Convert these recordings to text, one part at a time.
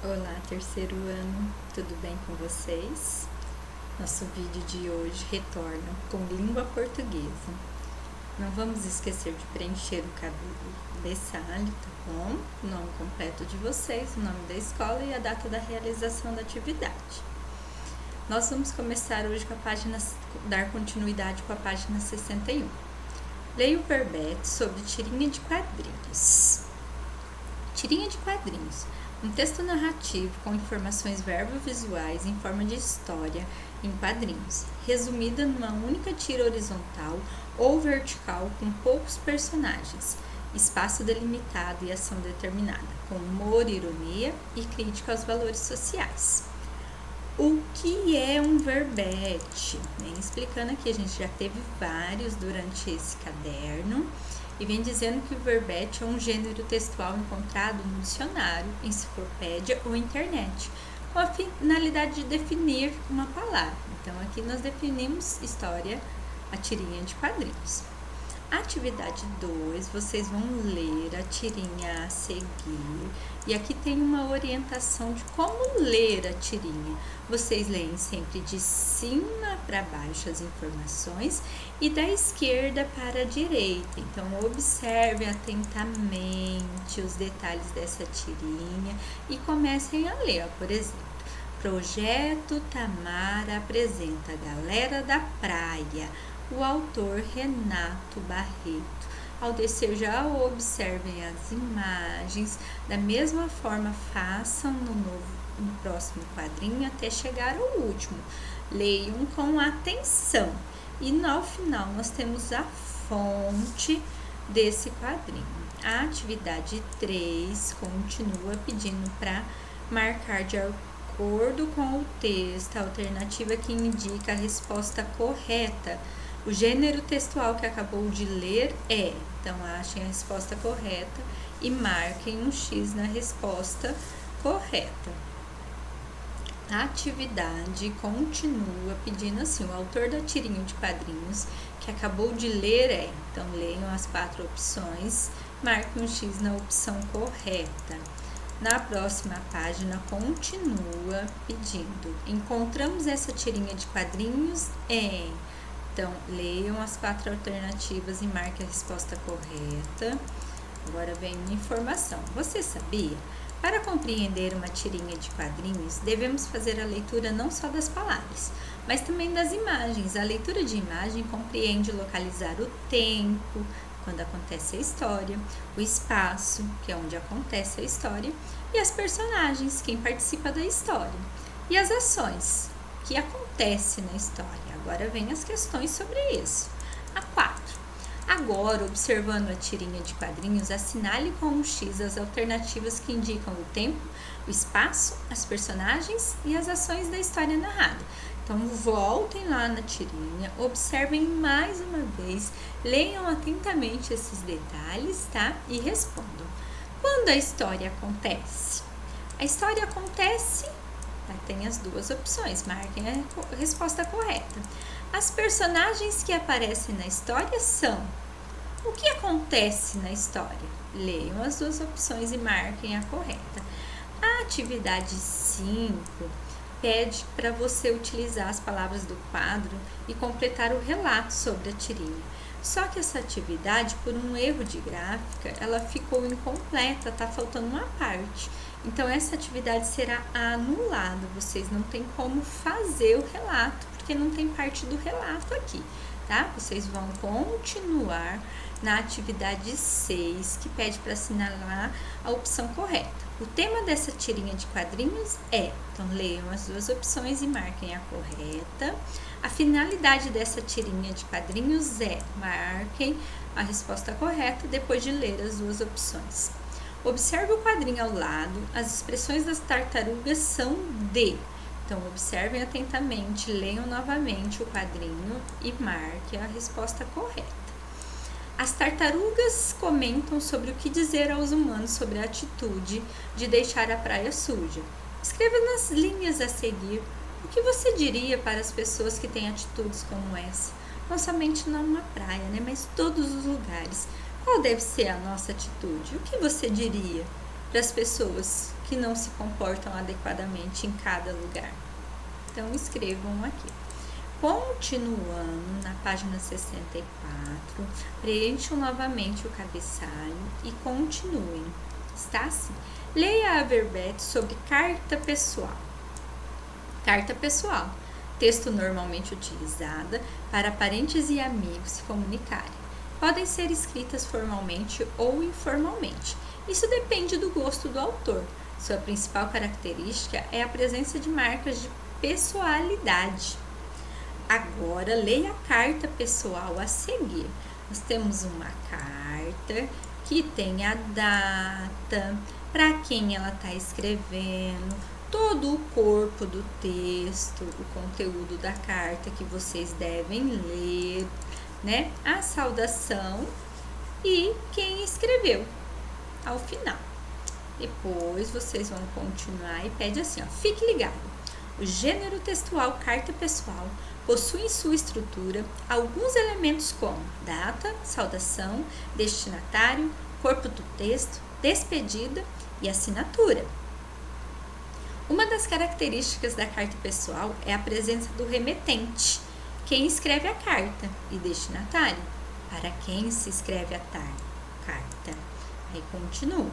Olá, terceiro ano, tudo bem com vocês? Nosso vídeo de hoje retorna com língua portuguesa. Não vamos esquecer de preencher o cabeçalho, tá bom? O nome completo de vocês, o nome da escola e a data da realização da atividade. Nós vamos começar hoje com a página, dar continuidade com a página 61. Leia o verbete sobre tirinha de quadrinhos. Tirinha de quadrinhos. Um texto narrativo com informações verbovisuais em forma de história em quadrinhos, resumida numa única tira horizontal ou vertical com poucos personagens, espaço delimitado e ação determinada, com humor, ironia e crítica aos valores sociais. O que é um verbete? Bem, explicando aqui, a gente já teve vários durante esse caderno. E vem dizendo que o verbete é um gênero textual encontrado no dicionário, enciclopédia ou internet, com a finalidade de definir uma palavra. Então, aqui nós definimos história, a tirinha de quadrinhos. Atividade 2, vocês vão ler a tirinha a seguir. E aqui tem uma orientação de como ler a tirinha. Vocês leem sempre de cima para baixo as informações e da esquerda para a direita. Então, observem atentamente os detalhes dessa tirinha e comecem a ler. Por exemplo, Projeto Tamara apresenta a Galera da Praia. O autor Renato Barreto. Ao descer, já observem as imagens. Da mesma forma, façam no próximo quadrinho até chegar ao último. Leiam com atenção. E no final, nós temos a fonte desse quadrinho. A atividade 3 continua pedindo para marcar de acordo com o texto a alternativa que indica a resposta correta. O gênero textual que acabou de ler é, então achem a resposta correta e marquem um X na resposta correta. A atividade continua pedindo assim, o autor da tirinha de quadrinhos que acabou de ler é, então leiam as 4 opções, marquem um X na opção correta. Na próxima página continua pedindo, encontramos essa tirinha de quadrinhos em... Então, leiam as 4 alternativas e marquem a resposta correta. Agora vem uma informação. Você sabia? Para compreender uma tirinha de quadrinhos, devemos fazer a leitura não só das palavras, mas também das imagens. A leitura de imagem compreende localizar o tempo, quando acontece a história, o espaço, que é onde acontece a história, e as personagens, quem participa da história, e as ações, que acontece na história. Agora vem as questões sobre isso. A 4. Agora, observando a tirinha de quadrinhos, assinale com um X as alternativas que indicam o tempo, o espaço, as personagens e as ações da história narrada. Então, voltem lá na tirinha, observem mais uma vez, leiam atentamente esses detalhes, tá? E respondam. Quando a história acontece? A história acontece... Tem as 2 opções, marquem a resposta correta. As personagens que aparecem na história são... O que acontece na história? Leiam as 2 opções e marquem a correta. A atividade 5 pede para você utilizar as palavras do quadro e completar o relato sobre a tirinha. Só que essa atividade, por um erro de gráfica, ela ficou incompleta, tá faltando uma parte. Então, essa atividade será anulada. Vocês não tem como fazer o relato, porque não tem parte do relato aqui, tá? Vocês vão continuar na atividade 6, que pede para assinalar a opção correta. O tema dessa tirinha de quadrinhos é, então leiam as 2 opções e marquem a correta. A finalidade dessa tirinha de quadrinhos é, marquem a resposta correta depois de ler as 2 opções. Observe o quadrinho ao lado, as expressões das tartarugas são de. Então, observem atentamente, leiam novamente o quadrinho e marquem a resposta correta. As tartarugas comentam sobre o que dizer aos humanos sobre a atitude de deixar a praia suja. Escreva nas linhas a seguir o que você diria para as pessoas que têm atitudes como essa. Não somente numa praia, né, mas todos os lugares. Qual deve ser a nossa atitude? O que você diria? para as pessoas que não se comportam adequadamente em cada lugar. Então, escrevam aqui. Continuando na página 64, preencham novamente o cabeçalho e continuem. Está assim. Leia a verbete sobre carta pessoal. Carta pessoal. Texto normalmente utilizada para parentes e amigos se comunicarem. Podem ser escritas formalmente ou informalmente. Isso depende do gosto do autor. Sua principal característica é a presença de marcas de pessoalidade. Agora, leia a carta pessoal a seguir. Nós temos uma carta que tem a data, para quem ela está escrevendo, todo o corpo do texto, o conteúdo da carta que vocês devem ler, né? A saudação e quem escreveu ao final. Depois vocês vão continuar e pede assim, ó, fique ligado. O gênero textual carta pessoal possui em sua estrutura alguns elementos como data, saudação, destinatário, corpo do texto, despedida e assinatura. Uma das características da carta pessoal é a presença do remetente, quem escreve a carta, e destinatário, para quem se escreve a carta. Aí continua.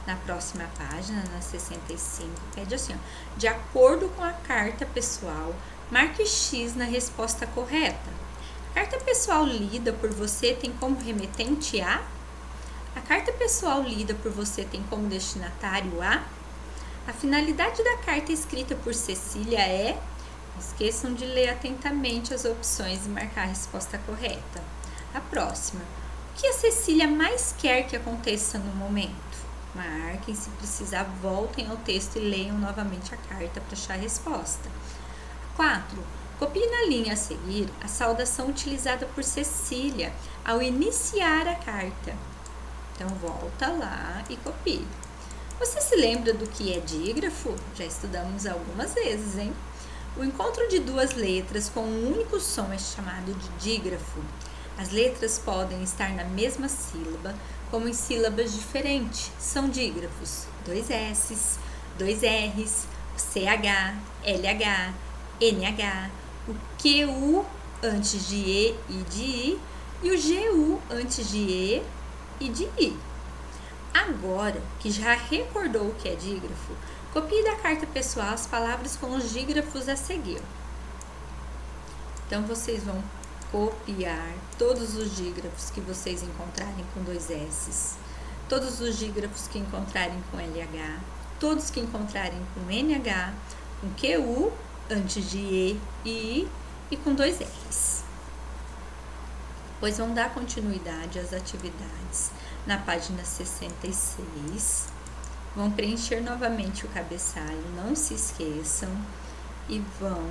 Na próxima página, na 65, pede assim, ó, de acordo com a carta pessoal, marque X na resposta correta. A carta pessoal lida por você tem como remetente A? A carta pessoal lida por você tem como destinatário A? A finalidade da carta escrita por Cecília é... Não esqueçam de ler atentamente as opções e marcar a resposta correta. A próxima. O que a Cecília mais quer que aconteça no momento? Marquem, se precisar, voltem ao texto e leiam novamente a carta para achar a resposta. 4. Copie na linha a seguir a saudação utilizada por Cecília ao iniciar a carta. Então, volta lá e copie. Você se lembra do que é dígrafo? Já estudamos algumas vezes, hein? O encontro de duas letras com um único som é chamado de dígrafo. As letras podem estar na mesma sílaba, como em sílabas diferentes. São dígrafos. 2 S's, 2 R's, o CH, LH, NH, o QU antes de E e de I e o GU antes de E e de I. Agora que já recordou o que é dígrafo, copie da carta pessoal as palavras com os dígrafos a seguir. Então, vocês vão copiar todos os dígrafos que vocês encontrarem com 2 S's, todos os dígrafos que encontrarem com LH, todos que encontrarem com NH, com QU antes de E e I e com 2 R's. Pois vão dar continuidade às atividades na página 66. Vão preencher novamente o cabeçalho, não se esqueçam, e vão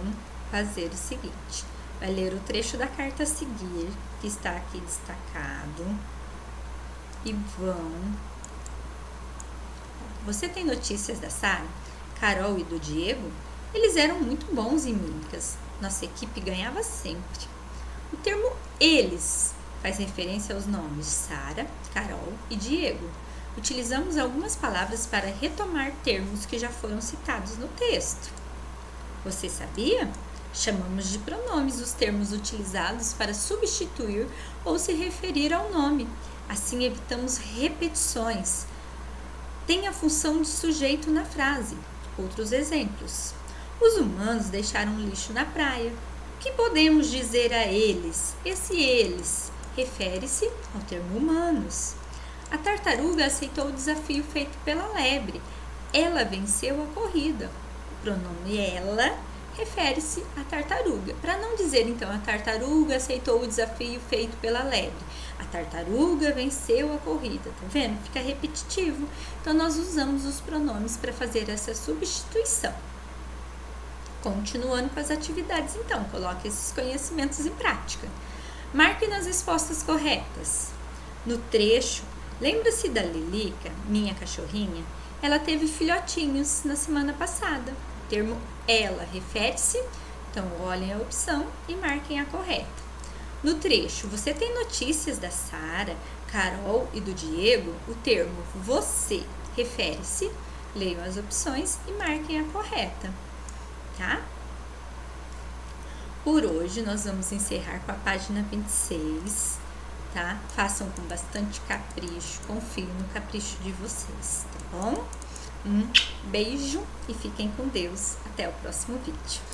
fazer o seguinte. Vai ler o trecho da carta a seguir, que está aqui destacado, e vão... Você tem notícias da Sara, Carol e do Diego? Eles eram muito bons em mímicas. Nossa equipe ganhava sempre. O termo eles faz referência aos nomes Sara, Carol e Diego. Utilizamos algumas palavras para retomar termos que já foram citados no texto. Você sabia? Chamamos de pronomes os termos utilizados para substituir ou se referir ao nome. Assim evitamos repetições. Tem a função de sujeito na frase. Outros exemplos. Os humanos deixaram lixo na praia. O que podemos dizer a eles? Esse eles refere-se ao termo humanos. A tartaruga aceitou o desafio feito pela lebre. Ela venceu a corrida. O pronome ela refere-se à tartaruga. Para não dizer, então, a tartaruga aceitou o desafio feito pela lebre. A tartaruga venceu a corrida. Tá vendo? Fica repetitivo. Então, nós usamos os pronomes para fazer essa substituição. Continuando com as atividades, então, coloque esses conhecimentos em prática. Marque nas respostas corretas. No trecho, lembra-se da Lilica, minha cachorrinha? Ela teve filhotinhos na semana passada. O termo ela refere-se, então olhem a opção e marquem a correta. No trecho, você tem notícias da Sara, Carol e do Diego? O termo você refere-se, leiam as opções e marquem a correta, tá? Por hoje, nós vamos encerrar com a página 26, tá? Façam com bastante capricho, confio no capricho de vocês, tá bom? Um beijo e fiquem com Deus. Até o próximo vídeo.